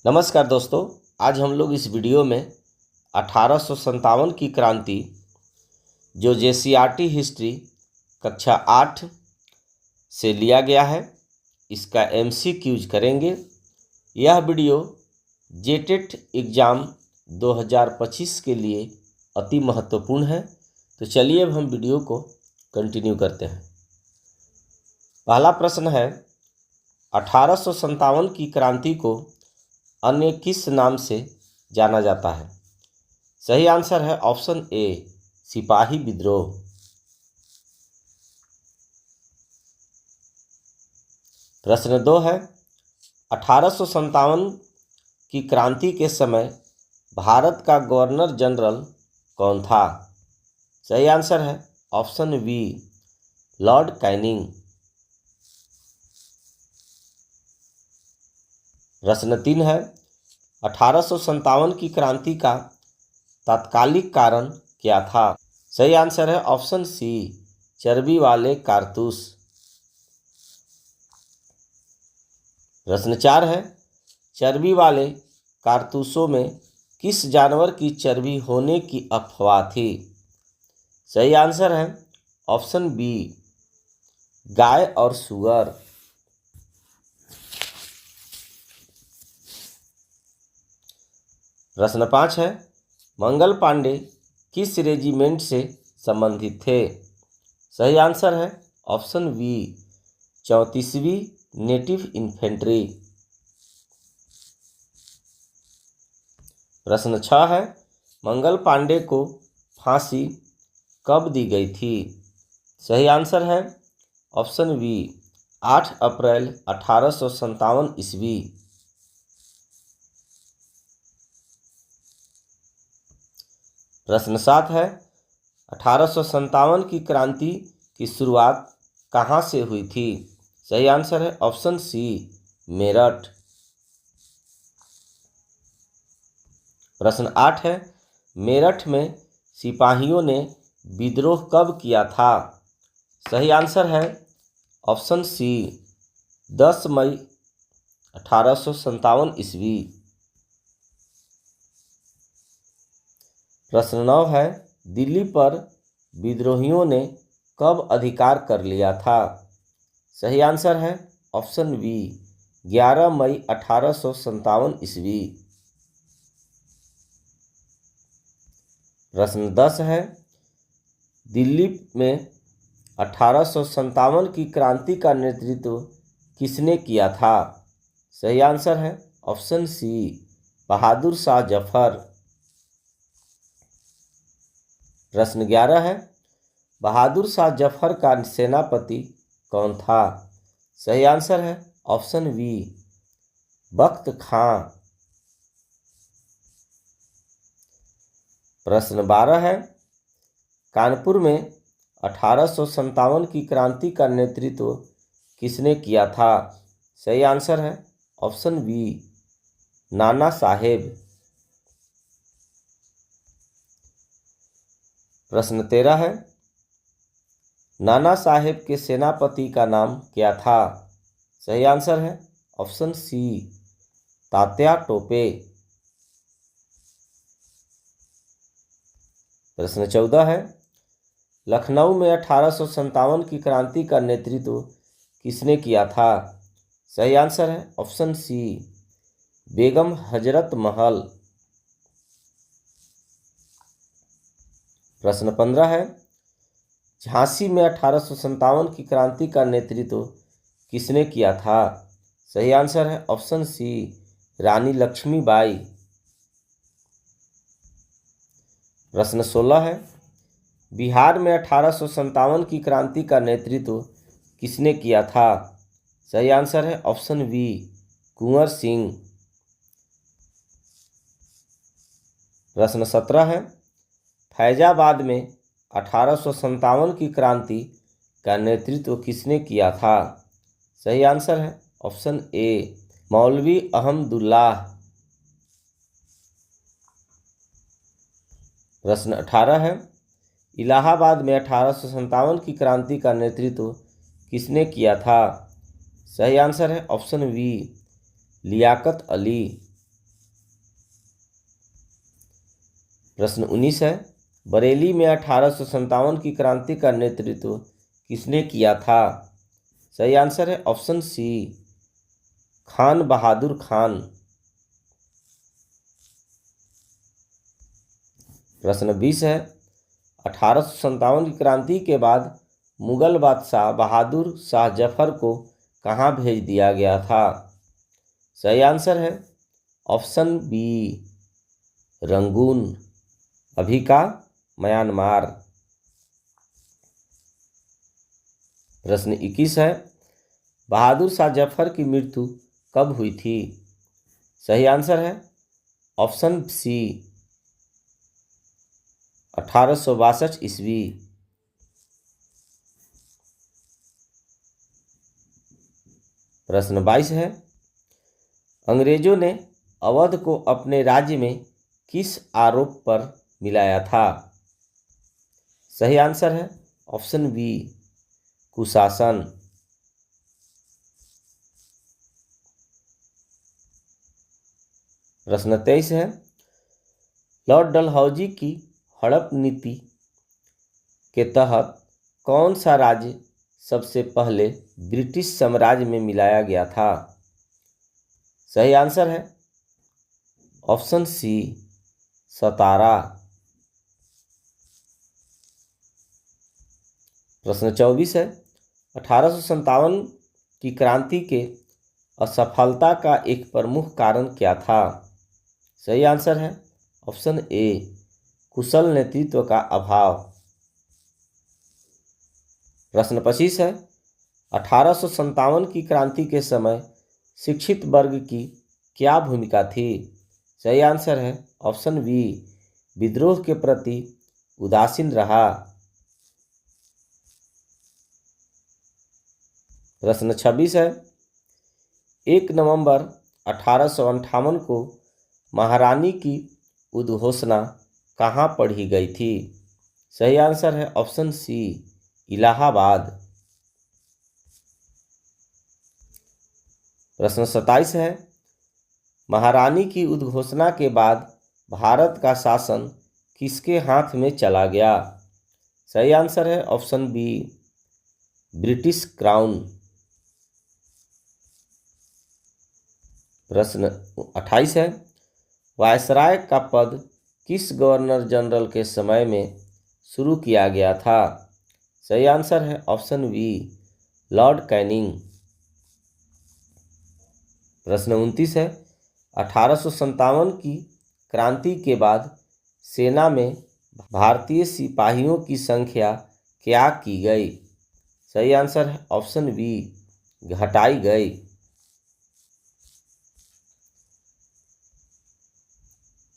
नमस्कार दोस्तों, आज हम लोग इस वीडियो में 1857 की क्रांति जो JCRT हिस्ट्री कक्षा 8 से लिया गया है, इसका MCQs करेंगे। यह वीडियो जेटेट एग्ज़ाम 2025 के लिए अति महत्वपूर्ण है। तो चलिए अब हम वीडियो को कंटिन्यू करते हैं। पहला प्रश्न है, 1857 की क्रांति को अन्य किस नाम से जाना जाता है? सही आंसर है ऑप्शन ए, सिपाही विद्रोह। प्रश्न 2 है, 1857 की क्रांति के समय भारत का गवर्नर जनरल कौन था? सही आंसर है ऑप्शन बी, लॉर्ड कैनिंग। प्रश्न 3 है, 1857 की क्रांति का तात्कालिक कारण क्या था? सही आंसर है ऑप्शन सी, चर्बी वाले कारतूस। प्रश्न 4 है, चर्बी वाले कारतूसों में किस जानवर की चर्बी होने की अफवाह थी? सही आंसर है ऑप्शन बी, गाय और सुअर। प्रश्न 5 है, मंगल पांडे किस रेजिमेंट से संबंधित थे? सही आंसर है ऑप्शन बी, 34वीं नेटिव इन्फेंट्री। प्रश्न 6 है, मंगल पांडे को फांसी कब दी गई थी? सही आंसर है ऑप्शन बी, 8 अप्रैल 1857 ईस्वी। प्रश्न 7 है, 1857 की क्रांति की शुरुआत कहाँ से हुई थी? सही आंसर है ऑप्शन सी, मेरठ। प्रश्न 8 है, मेरठ में सिपाहियों ने विद्रोह कब किया था? सही आंसर है ऑप्शन सी, 10 मई 1857 ईस्वी। प्रश्न 9 है, दिल्ली पर विद्रोहियों ने कब अधिकार कर लिया था? सही आंसर है ऑप्शन बी, 11 मई 1857 ईस्वी। प्रश्न 10 है, दिल्ली में 1857 की क्रांति का नेतृत्व किसने किया था? सही आंसर है ऑप्शन सी, बहादुर शाह जफर। प्रश्न 11 है, बहादुर शाह जफर का सेनापति कौन था? सही आंसर है ऑप्शन बी, बख्त खां। प्रश्न 12 है, कानपुर में 1857 की क्रांति का नेतृत्व किसने किया था? सही आंसर है ऑप्शन बी, नाना साहेब। प्रश्न 13 है, नाना साहेब के सेनापति का नाम क्या था? सही आंसर है ऑप्शन सी, तात्या टोपे। प्रश्न 14 है, लखनऊ में 1857 की क्रांति का नेतृत्व किसने किया था? सही आंसर है ऑप्शन सी, बेगम हजरत महल। प्रश्न 15 है, झांसी में 1857 की क्रांति का नेतृत्व किसने किया था? सही आंसर है ऑप्शन सी, रानी लक्ष्मीबाई। प्रश्न 16 है, बिहार में 1857 की क्रांति का नेतृत्व किसने किया था? सही आंसर है ऑप्शन बी, कुंवर सिंह। प्रश्न 17 है, फैजाबाद में 1857 की क्रांति का नेतृत्व किसने किया था? सही आंसर है ऑप्शन ए, मौलवी अहमदुल्लाह। प्रश्न 18 है, इलाहाबाद में 1857 की क्रांति का नेतृत्व किसने किया था? सही आंसर है ऑप्शन बी, लियाकत अली। प्रश्न 19 है, बरेली में 1857 की क्रांति का नेतृत्व किसने किया था? सही आंसर है ऑप्शन सी, खान बहादुर खान। प्रश्न 20 है, 1857 की क्रांति के बाद मुगल बादशाह बहादुर शाह जफर को कहाँ भेज दिया गया था? सही आंसर है ऑप्शन बी, रंगून, अभी का म्यांमार। प्रश्न 21 है, बहादुर शाह जफर की मृत्यु कब हुई थी? सही आंसर है ऑप्शन सी, 1862 ईस्वी। प्रश्न 22 है, अंग्रेजों ने अवध को अपने राज्य में किस आरोप पर मिलाया था? सही आंसर है ऑप्शन बी, कुशासन। प्रश्न 23 है, लॉर्ड डलहौजी की हड़प नीति के तहत कौन सा राज्य सबसे पहले ब्रिटिश साम्राज्य में मिलाया गया था? सही आंसर है ऑप्शन सी, सतारा। प्रश्न 24 है, 1857 की क्रांति के असफलता का एक प्रमुख कारण क्या था? सही आंसर है ऑप्शन ए, कुशल नेतृत्व का अभाव। प्रश्न 25 है, 1857 की क्रांति के समय शिक्षित वर्ग की क्या भूमिका थी? सही आंसर है ऑप्शन बी, विद्रोह के प्रति उदासीन रहा। प्रश्न 26 है, 1 नवंबर 1858 को महारानी की उद्घोषणा कहाँ पढ़ी गई थी? सही आंसर है ऑप्शन सी, इलाहाबाद। प्रश्न 27 है, महारानी की उद्घोषणा के बाद भारत का शासन किसके हाथ में चला गया? सही आंसर है ऑप्शन बी, ब्रिटिश क्राउन। प्रश्न 28 है, वायसराय का पद किस गवर्नर जनरल के समय में शुरू किया गया था? सही आंसर है ऑप्शन बी, लॉर्ड कैनिंग। प्रश्न 29 है, 1857 की क्रांति के बाद सेना में भारतीय सिपाहियों की संख्या क्या की गई? सही आंसर है ऑप्शन बी, घटाई गई।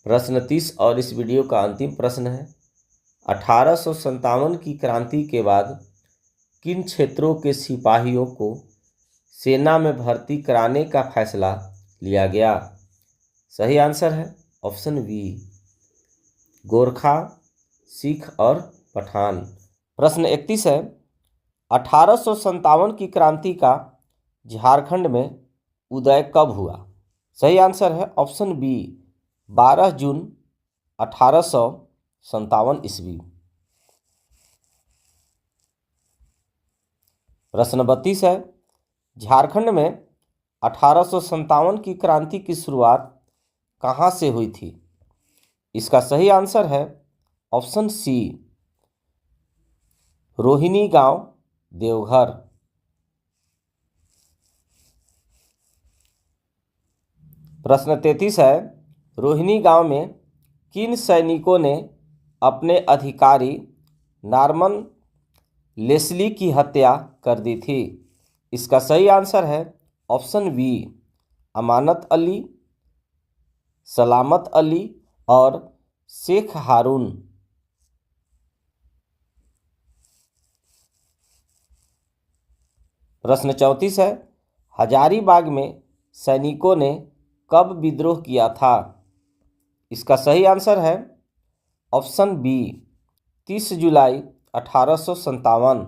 प्रश्न 30 और इस वीडियो का अंतिम प्रश्न है, 1857 की क्रांति के बाद किन क्षेत्रों के सिपाहियों को सेना में भर्ती कराने का फैसला लिया गया? सही आंसर है ऑप्शन बी, गोरखा, सिख और पठान। प्रश्न 31 है, 1857 की क्रांति का झारखंड में उदय कब हुआ? सही आंसर है ऑप्शन बी, 12 जून 1857 ईस्वी। प्रश्न 32 है, झारखंड में 1857 की क्रांति की शुरुआत कहाँ से हुई थी? इसका सही आंसर है ऑप्शन सी, रोहिणी गांव, देवघर। प्रश्न 33 है, रोहिणी गांव में किन सैनिकों ने अपने अधिकारी नॉर्मन लेस्ली की हत्या कर दी थी? इसका सही आंसर है ऑप्शन बी, अमानत अली, सलामत अली और शेख हारून। प्रश्न 34 है, हजारीबाग में सैनिकों ने कब विद्रोह किया था? इसका सही आंसर है ऑप्शन बी, 30 जुलाई 1857।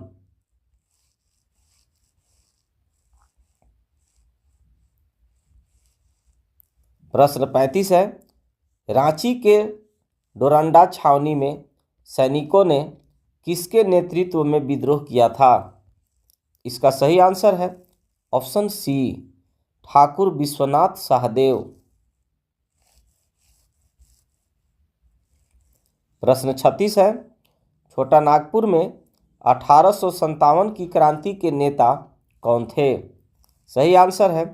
प्रश्न 35 है, रांची के डोरंडा छावनी में सैनिकों ने किसके नेतृत्व में विद्रोह किया था? इसका सही आंसर है ऑप्शन सी, ठाकुर विश्वनाथ सहदेव। प्रश्न 36 है, छोटा नागपुर में 1857 की क्रांति के नेता कौन थे? सही आंसर है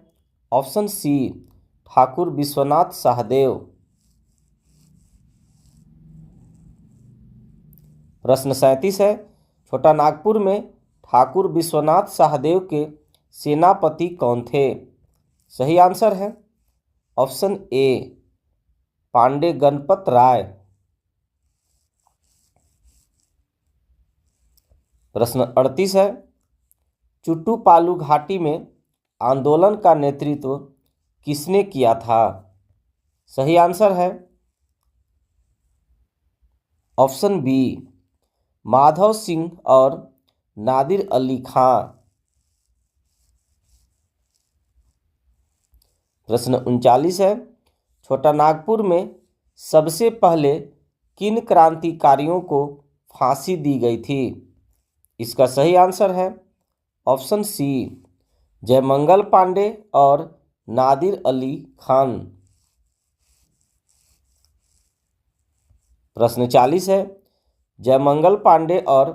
ऑप्शन सी, ठाकुर विश्वनाथ सहदेव। प्रश्न 37 है, छोटा नागपुर में ठाकुर विश्वनाथ सहदेव के सेनापति कौन थे? सही आंसर है ऑप्शन ए, पांडे गणपत राय। प्रश्न 38 है, चुट्टू पालू घाटी में आंदोलन का नेतृत्व किसने किया था? सही आंसर है ऑप्शन बी, माधव सिंह और नादिर अली खां। प्रश्न 39 है, छोटा नागपुर में सबसे पहले किन क्रांतिकारियों को फांसी दी गई थी? इसका सही आंसर है ऑप्शन सी, जयमंगल पांडे और नादिर अली खान। प्रश्न 40 है, जयमंगल पांडे और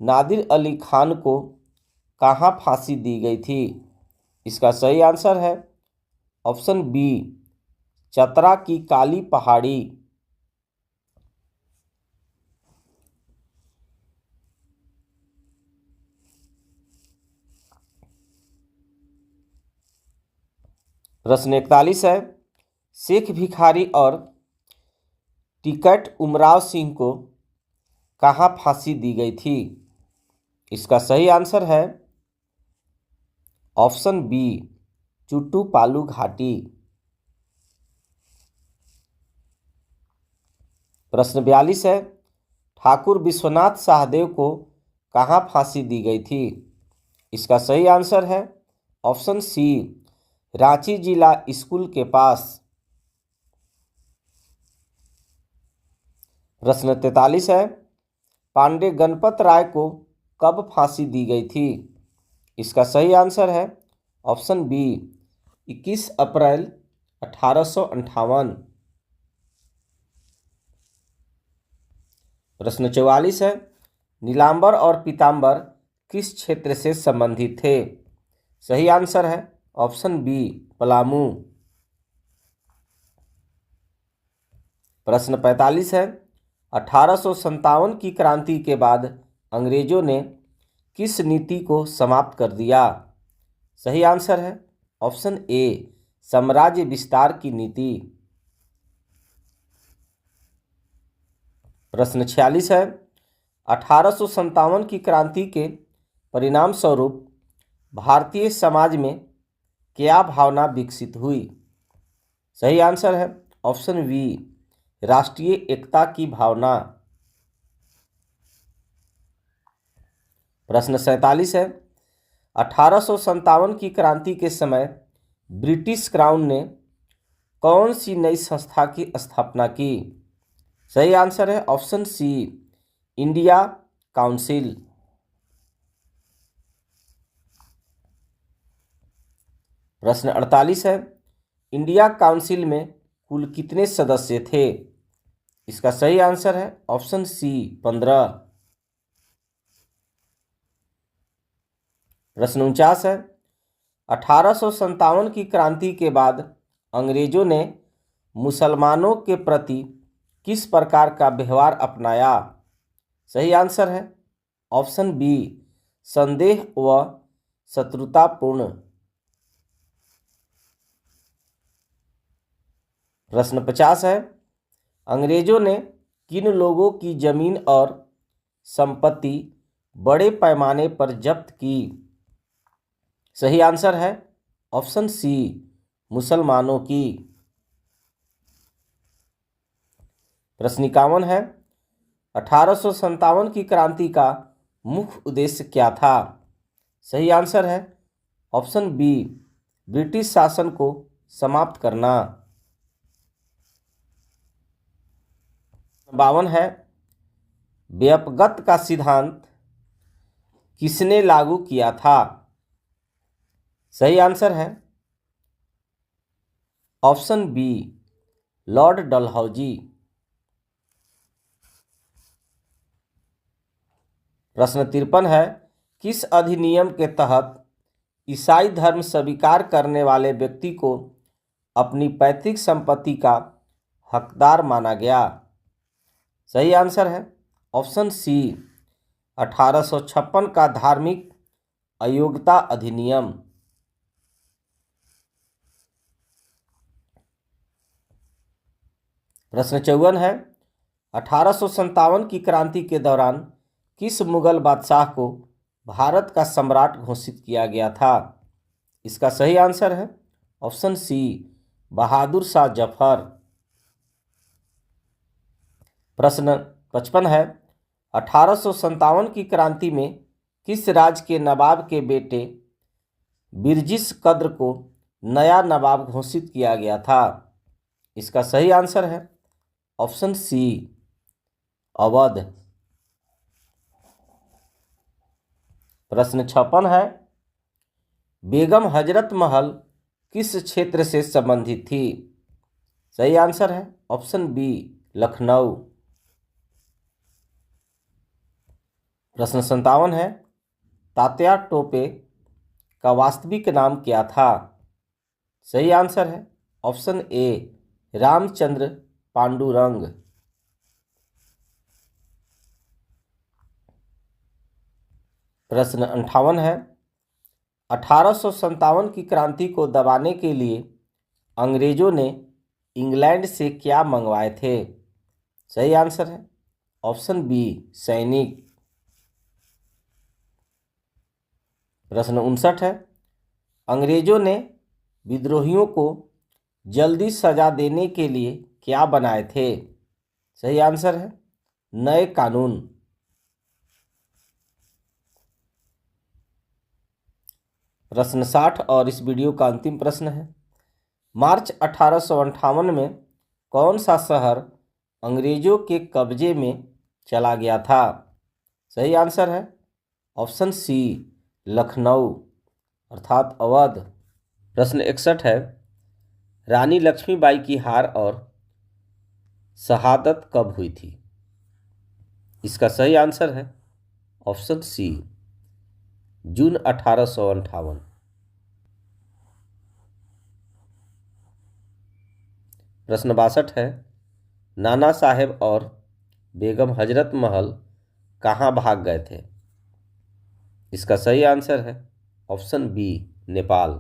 नादिर अली खान को कहाँ फांसी दी गई थी? इसका सही आंसर है ऑप्शन बी, चतरा की काली पहाड़ी। प्रश्न 41 है, शेख भिखारी और टिकट उमराव सिंह को कहाँ फांसी दी गई थी? इसका सही आंसर है ऑप्शन बी, चुट्टू पालू घाटी। प्रश्न 42 है, ठाकुर विश्वनाथ सहदेव को कहाँ फांसी दी गई थी? इसका सही आंसर है ऑप्शन सी, रांची जिला स्कूल के पास। प्रश्न 43 है, पांडे गणपत राय को कब फांसी दी गई थी? इसका सही आंसर है ऑप्शन बी, 21 अप्रैल 1858। प्रश्न 44 है, नीलांबर और पीतांबर किस क्षेत्र से संबंधित थे? सही आंसर है ऑप्शन बी, पलामू। प्रश्न 45 है, 1857 की क्रांति के बाद अंग्रेजों ने किस नीति को समाप्त कर दिया? सही आंसर है ऑप्शन ए, साम्राज्य विस्तार की नीति। प्रश्न 46 है, 1857 की क्रांति के परिणाम स्वरूप भारतीय समाज में क्या भावना विकसित हुई? सही आंसर है ऑप्शन बी, राष्ट्रीय एकता की भावना। प्रश्न 47 है, 1857 की क्रांति के समय ब्रिटिश क्राउन ने कौन सी नई संस्था की स्थापना की? सही आंसर है ऑप्शन सी, इंडिया काउंसिल। प्रश्न 48 है, इंडिया काउंसिल में कुल कितने सदस्य थे? इसका सही आंसर है ऑप्शन सी, 15। प्रश्न 49 है, 1857 की क्रांति के बाद अंग्रेजों ने मुसलमानों के प्रति किस प्रकार का व्यवहार अपनाया? सही आंसर है ऑप्शन बी, संदेह व शत्रुतापूर्ण। प्रश्न 50 है, अंग्रेजों ने किन लोगों की जमीन और संपत्ति बड़े पैमाने पर जब्त की? सही आंसर है ऑप्शन सी, मुसलमानों की। प्रश्न 51 है, 1857 की क्रांति का मुख्य उद्देश्य क्या था? सही आंसर है ऑप्शन बी, ब्रिटिश शासन को समाप्त करना। 52 है, व्यपगत का सिद्धांत किसने लागू किया था? सही आंसर है ऑप्शन बी, लॉर्ड डलहौजी। प्रश्न 53 है, किस अधिनियम के तहत ईसाई धर्म स्वीकार करने वाले व्यक्ति को अपनी पैतृक संपत्ति का हकदार माना गया? सही आंसर है ऑप्शन सी, 1856 का धार्मिक अयोग्यता अधिनियम। प्रश्न 54 है, 1857 की क्रांति के दौरान किस मुगल बादशाह को भारत का सम्राट घोषित किया गया था? इसका सही आंसर है ऑप्शन सी, बहादुर शाह जफर। प्रश्न 55 है, 1857 की क्रांति में किस राज्य के नवाब के बेटे बिरजिस कद्र को नया नवाब घोषित किया गया था? इसका सही आंसर है ऑप्शन सी, अवध। प्रश्न 56 है, बेगम हजरत महल किस क्षेत्र से संबंधित थी? सही आंसर है ऑप्शन बी, लखनऊ। प्रश्न 57 है, तात्या टोपे का वास्तविक नाम क्या था? सही आंसर है ऑप्शन ए, रामचंद्र पांडुरंग। प्रश्न 58 है, 1857 की क्रांति को दबाने के लिए अंग्रेजों ने इंग्लैंड से क्या मंगवाए थे? सही आंसर है ऑप्शन बी, सैनिक। प्रश्न 59 है, अंग्रेजों ने विद्रोहियों को जल्दी सजा देने के लिए क्या बनाए थे? सही आंसर है नए कानून। प्रश्न 60 और इस वीडियो का अंतिम प्रश्न है, मार्च 1858 में कौन सा शहर अंग्रेजों के कब्जे में चला गया था? सही आंसर है ऑप्शन सी, लखनऊ अर्थात अवध। प्रश्न 61 है, रानी लक्ष्मीबाई की हार और शहादत कब हुई थी? इसका सही आंसर है ऑप्शन सी, जून 1858। प्रश्न 62 है, नाना साहेब और बेगम हजरत महल कहाँ भाग गए थे? इसका सही आंसर है ऑप्शन बी, नेपाल।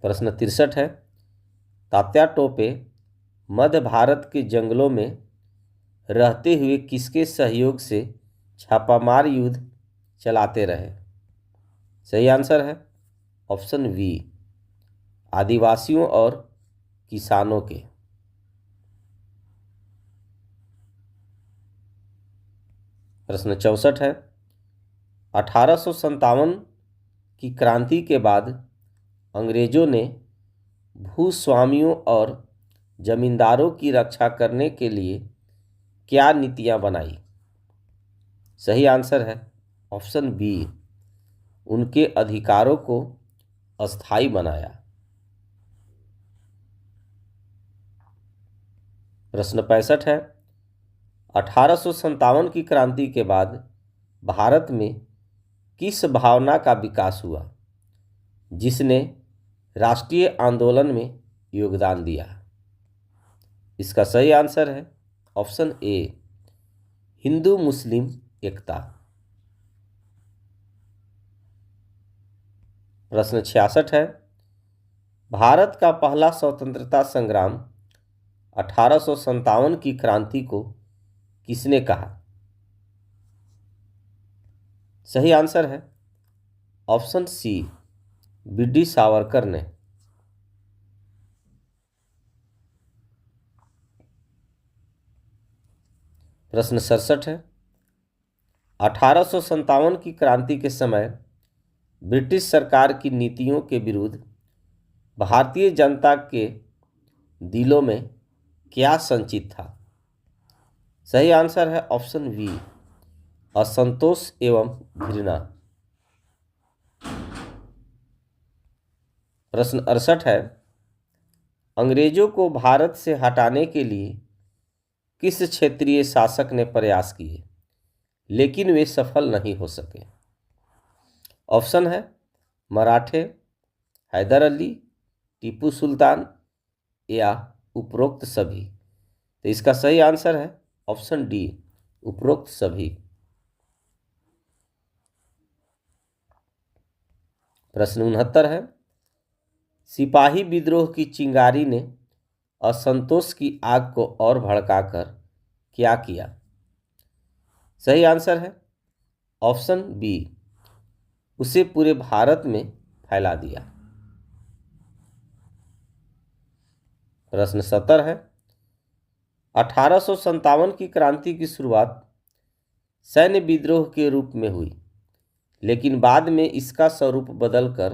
प्रश्न 63 है, तात्या टोपे मध्य भारत के जंगलों में रहते हुए किसके सहयोग से छापामार युद्ध चलाते रहे? सही आंसर है ऑप्शन बी, आदिवासियों और किसानों के। प्रश्न 64 है, 1857 की क्रांति के बाद अंग्रेजों ने भूस्वामियों और जमींदारों की रक्षा करने के लिए क्या नीतियां बनाई? सही आंसर है ऑप्शन बी, उनके अधिकारों को अस्थायी बनाया। प्रश्न 65 है, 1857 की क्रांति के बाद भारत में किस भावना का विकास हुआ जिसने राष्ट्रीय आंदोलन में योगदान दिया? इसका सही आंसर है ऑप्शन ए, हिंदू मुस्लिम एकता। प्रश्न 66 है, भारत का पहला स्वतंत्रता संग्राम 1857 की क्रांति को किसने कहा? सही आंसर है ऑप्शन सी, बी.डी. सावरकर ने। प्रश्न 67 है, 1857 की क्रांति के समय ब्रिटिश सरकार की नीतियों के विरुद्ध भारतीय जनता के दिलों में क्या संचित था? सही आंसर है ऑप्शन बी, असंतोष एवं घृणा। प्रश्न 68 है, अंग्रेजों को भारत से हटाने के लिए किस क्षेत्रीय शासक ने प्रयास किए लेकिन वे सफल नहीं हो सके? ऑप्शन है मराठे, हैदर अली, टीपू सुल्तान या उपरोक्त सभी। तो इसका सही आंसर है ऑप्शन डी, उपरोक्त सभी। प्रश्न 69 है, सिपाही विद्रोह की चिंगारी ने असंतोष की आग को और भड़काकर क्या किया? सही आंसर है ऑप्शन बी, उसे पूरे भारत में फैला दिया। प्रश्न 70 है, 1857 की क्रांति की शुरुआत सैन्य विद्रोह के रूप में हुई लेकिन बाद में इसका स्वरूप बदलकर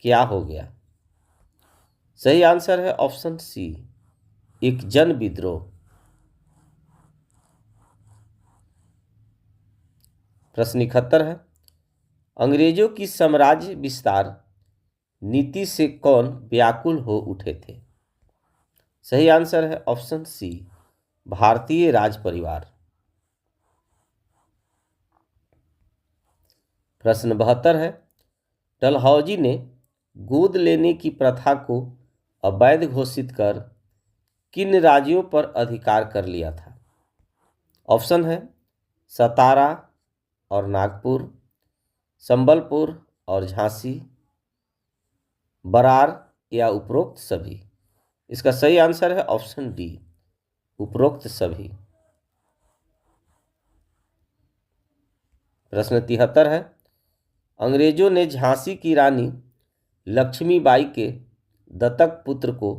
क्या हो गया? सही आंसर है ऑप्शन सी, एक जन विद्रोह। प्रश्न 71 है, अंग्रेजों की साम्राज्य विस्तार नीति से कौन व्याकुल हो उठे थे? सही आंसर है ऑप्शन सी, भारतीय राज परिवार। प्रश्न 72 है, डलहौजी ने गोद लेने की प्रथा को अवैध घोषित कर किन राज्यों पर अधिकार कर लिया था? ऑप्शन है सतारा और नागपुर, संबलपुर और झांसी, बरार या उपरोक्त सभी। इसका सही आंसर है ऑप्शन डी, उपरोक्त सभी। प्रश्न 73 है, अंग्रेजों ने झांसी की रानी लक्ष्मीबाई के दत्तक पुत्र को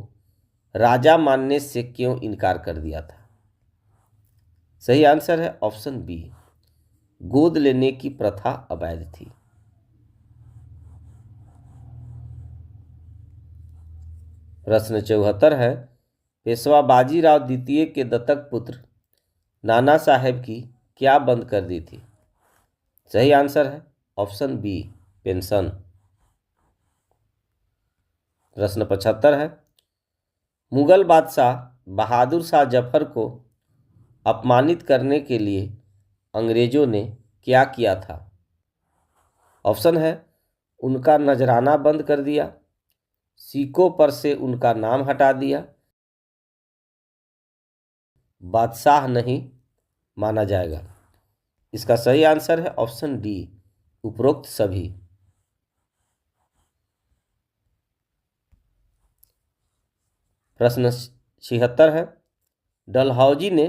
राजा मानने से क्यों इनकार कर दिया था? सही आंसर है ऑप्शन बी, गोद लेने की प्रथा अवैध थी। प्रश्न 74 है, पेशवा बाजीराव द्वितीय के दत्तक पुत्र नाना साहेब की क्या बंद कर दी थी? सही आंसर है ऑप्शन बी, पेंशन। प्रश्न 75 है, मुगल बादशाह बहादुर शाह जफर को अपमानित करने के लिए अंग्रेजों ने क्या किया था? ऑप्शन है उनका नजराना बंद कर दिया, सिक्कों पर से उनका नाम हटा दिया, बादशाह नहीं माना जाएगा। इसका सही आंसर है ऑप्शन डी, उपरोक्त सभी। प्रश्न 76 है, डलहौजी ने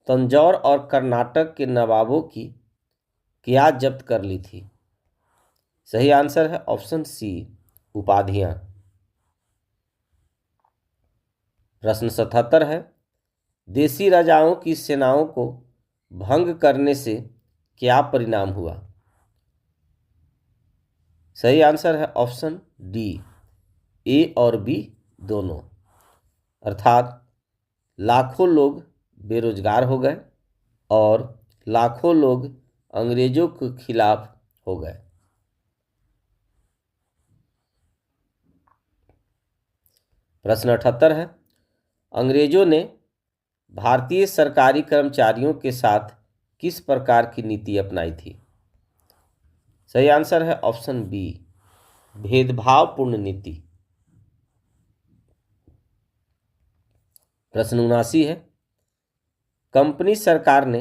तंजौर और कर्नाटक के नवाबों की क्या जब्त कर ली थी? सही आंसर है ऑप्शन सी, उपाधियां। प्रश्न 77 है, देसी राजाओं की सेनाओं को भंग करने से क्या परिणाम हुआ? सही आंसर है ऑप्शन डी, ए और बी दोनों, अर्थात लाखों लोग बेरोजगार हो गए और लाखों लोग अंग्रेजों के खिलाफ हो गए। प्रश्न 78 है, अंग्रेजों ने भारतीय सरकारी कर्मचारियों के साथ किस प्रकार की नीति अपनाई थी? सही आंसर है ऑप्शन बी, भेदभावपूर्ण नीति। प्रश्न 79 है, कंपनी सरकार ने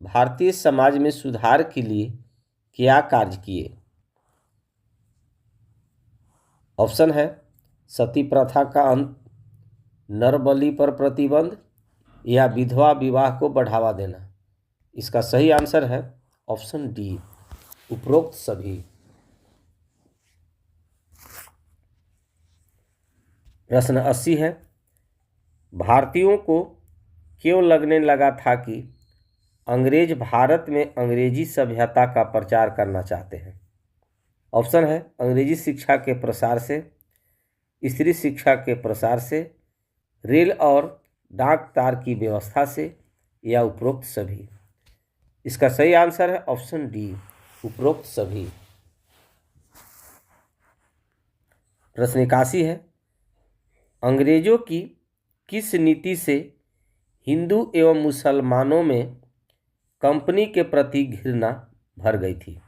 भारतीय समाज में सुधार के लिए क्या कार्य किए? ऑप्शन है सती प्रथा का अंत, नरबलि पर प्रतिबंध या विधवा विवाह को बढ़ावा देना। इसका सही आंसर है ऑप्शन डी, उपरोक्त सभी। प्रश्न 80 है, भारतीयों को क्यों लगने लगा था कि अंग्रेज भारत में अंग्रेजी सभ्यता का प्रचार करना चाहते हैं? ऑप्शन है अंग्रेजी शिक्षा के प्रसार से, स्त्री शिक्षा के प्रसार से रेल और डाक तार की व्यवस्था से या उपरोक्त सभी। इसका सही आंसर है ऑप्शन डी, उपरोक्त सभी। प्रश्न 81 है, अंग्रेजों की किस नीति से हिंदू एवं मुसलमानों में कंपनी के प्रति घृणा भर गई थी?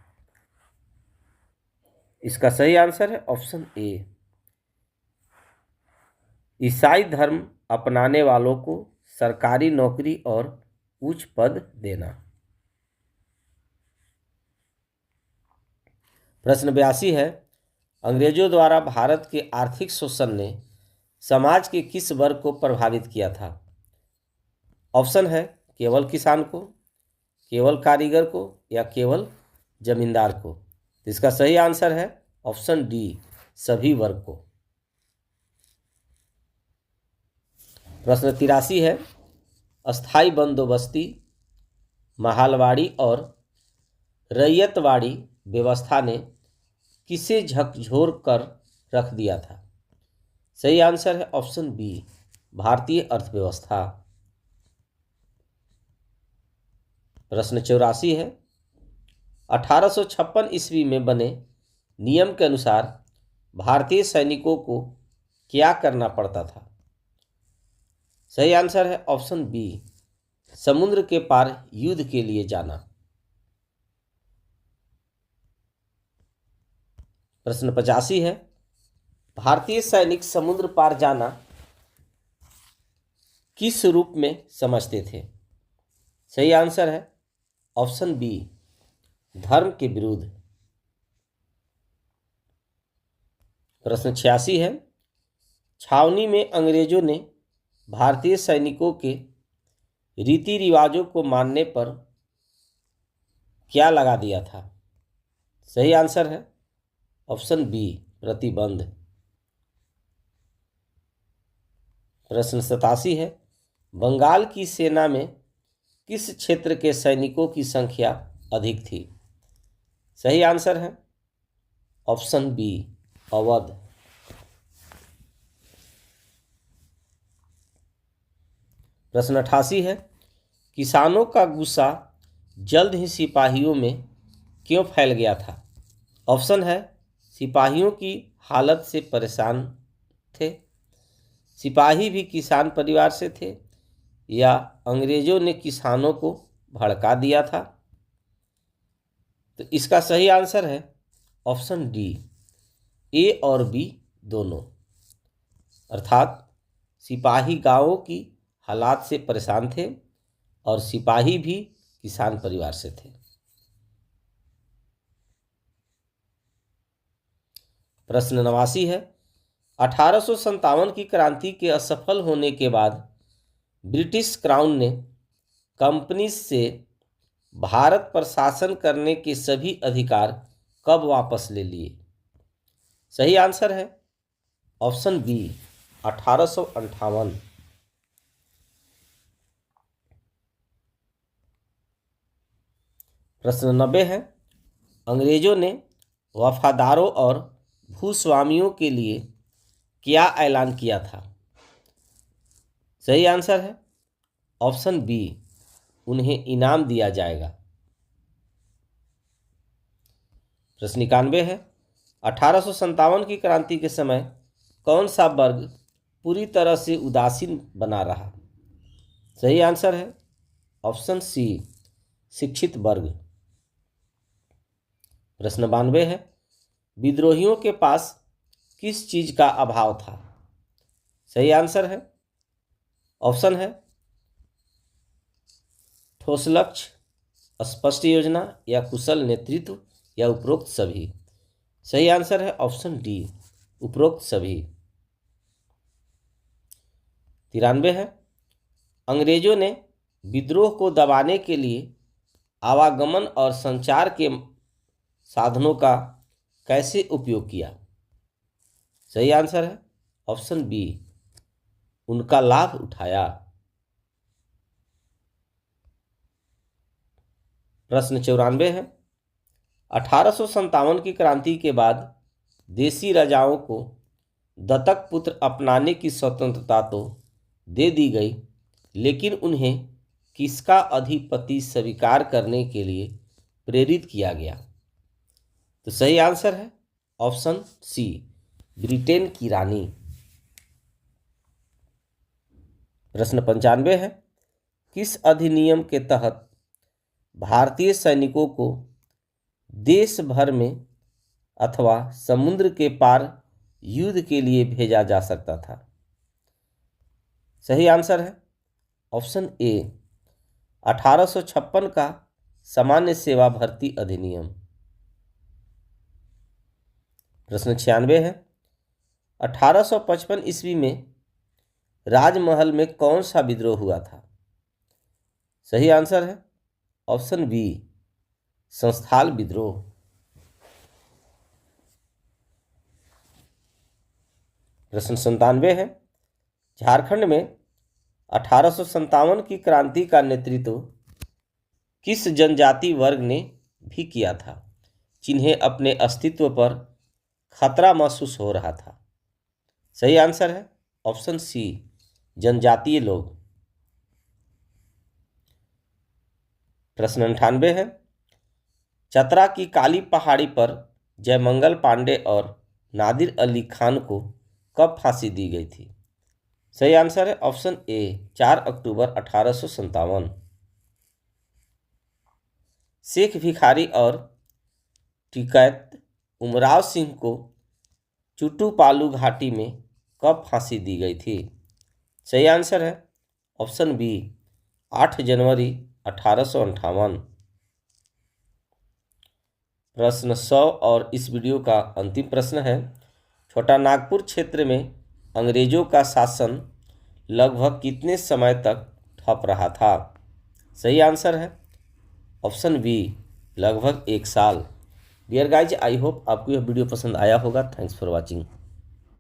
इसका सही आंसर है ऑप्शन ए, ईसाई धर्म अपनाने वालों को सरकारी नौकरी और उच्च पद देना। प्रश्न 82 है, अंग्रेजों द्वारा भारत के आर्थिक शोषण ने समाज के किस वर्ग को प्रभावित किया था? ऑप्शन है केवल किसान को, केवल कारीगर को या केवल जमींदार को। इसका सही आंसर है ऑप्शन डी, सभी वर्ग को। प्रश्न 83 है, अस्थाई बंदोबस्ती, महालवाड़ी और रैयतवाड़ी व्यवस्था ने किसे झकझोर कर रख दिया था? सही आंसर है ऑप्शन बी, भारतीय अर्थव्यवस्था। प्रश्न 84 है, 1856 ईस्वी में बने नियम के अनुसार भारतीय सैनिकों को क्या करना पड़ता था? सही आंसर है ऑप्शन बी, समुद्र के पार युद्ध के लिए जाना। प्रश्न 85 है, भारतीय सैनिक समुद्र पार जाना किस रूप में समझते थे? सही आंसर है ऑप्शन बी, धर्म के विरुद्ध। प्रश्न 86 है, छावनी में अंग्रेजों ने भारतीय सैनिकों के रीति रिवाजों को मानने पर क्या लगा दिया था? सही आंसर है ऑप्शन बी, प्रतिबंध। प्रश्न 87 है, बंगाल की सेना में किस क्षेत्र के सैनिकों की संख्या अधिक थी? सही आंसर है ऑप्शन बी, अवध। प्रश्न 88 है, किसानों का गुस्सा जल्द ही सिपाहियों में क्यों फैल गया था? ऑप्शन है सिपाहियों की हालत से परेशान थे, सिपाही भी किसान परिवार से थे, या अंग्रेजों ने किसानों को भड़का दिया था। तो इसका सही आंसर है ऑप्शन डी, ए और बी दोनों। अर्थात सिपाही गांवों की हालात से परेशान थे और सिपाही भी किसान परिवार से थे। प्रश्न 89 है, 1857 की क्रांति के असफल होने के बाद ब्रिटिश क्राउन ने कंपनी से भारत पर शासन करने के सभी अधिकार कब वापस ले लिए? सही आंसर है ऑप्शन बी, 1858। प्रश्न 90 है, अंग्रेजों ने वफादारों और भूस्वामियों के लिए क्या ऐलान किया था? सही आंसर है ऑप्शन बी, उन्हें इनाम दिया जाएगा। प्रश्न 91 है, 1857 की क्रांति के समय कौन सा वर्ग पूरी तरह से उदासीन बना रहा? सही आंसर है ऑप्शन सी, शिक्षित वर्ग। प्रश्न 92 है, विद्रोहियों के पास किस चीज का अभाव था? सही आंसर है ऑप्शन है ठोस लक्ष्य, स्पष्ट योजना या कुशल नेतृत्व या उपरोक्त सभी। सही आंसर है ऑप्शन डी, उपरोक्त सभी। 93 है, अंग्रेजों ने विद्रोह को दबाने के लिए आवागमन और संचार के साधनों का कैसे उपयोग किया? सही आंसर है ऑप्शन बी, उनका लाभ उठाया। प्रश्न 94 है, 1857 की क्रांति के बाद देसी राजाओं को दत्तक पुत्र अपनाने की स्वतंत्रता तो दे दी गई, लेकिन उन्हें किसका अधिपति स्वीकार करने के लिए प्रेरित किया गया? तो सही आंसर है ऑप्शन सी, ब्रिटेन की रानी। प्रश्न 95 है, किस अधिनियम के तहत भारतीय सैनिकों को देश भर में अथवा समुद्र के पार युद्ध के लिए भेजा जा सकता था? सही आंसर है ऑप्शन ए, 1856 का सामान्य सेवा भर्ती अधिनियम। प्रश्न 96 है, 1855 ईस्वी में राजमहल में कौन सा विद्रोह हुआ था? सही आंसर है ऑप्शन बी, संस्थाल विद्रोह। प्रश्न 97 है, झारखंड में 1857 की क्रांति का नेतृत्व किस जनजाति वर्ग ने भी किया था, जिन्हें अपने अस्तित्व पर खतरा महसूस हो रहा था? सही आंसर है ऑप्शन सी, जनजातीय लोग। प्रश्न 98 है, चतरा की काली पहाड़ी पर जयमंगल पांडे और नादिर अली खान को कब फांसी दी गई थी? सही आंसर है ऑप्शन ए, 4 अक्टूबर 1857। शेख भिखारी और टिकैत उमराव सिंह को चुटुपालू घाटी में कब फांसी दी गई थी? सही आंसर है ऑप्शन बी, 8 जनवरी 1858। प्रश्न 100 और इस वीडियो का अंतिम प्रश्न है, छोटा नागपुर क्षेत्र में अंग्रेजों का शासन लगभग कितने समय तक ठप रहा था? सही आंसर है ऑप्शन बी, लगभग 1 साल। डियर गाइज, आई होप आपको यह वीडियो पसंद आया होगा। Thanks for watching.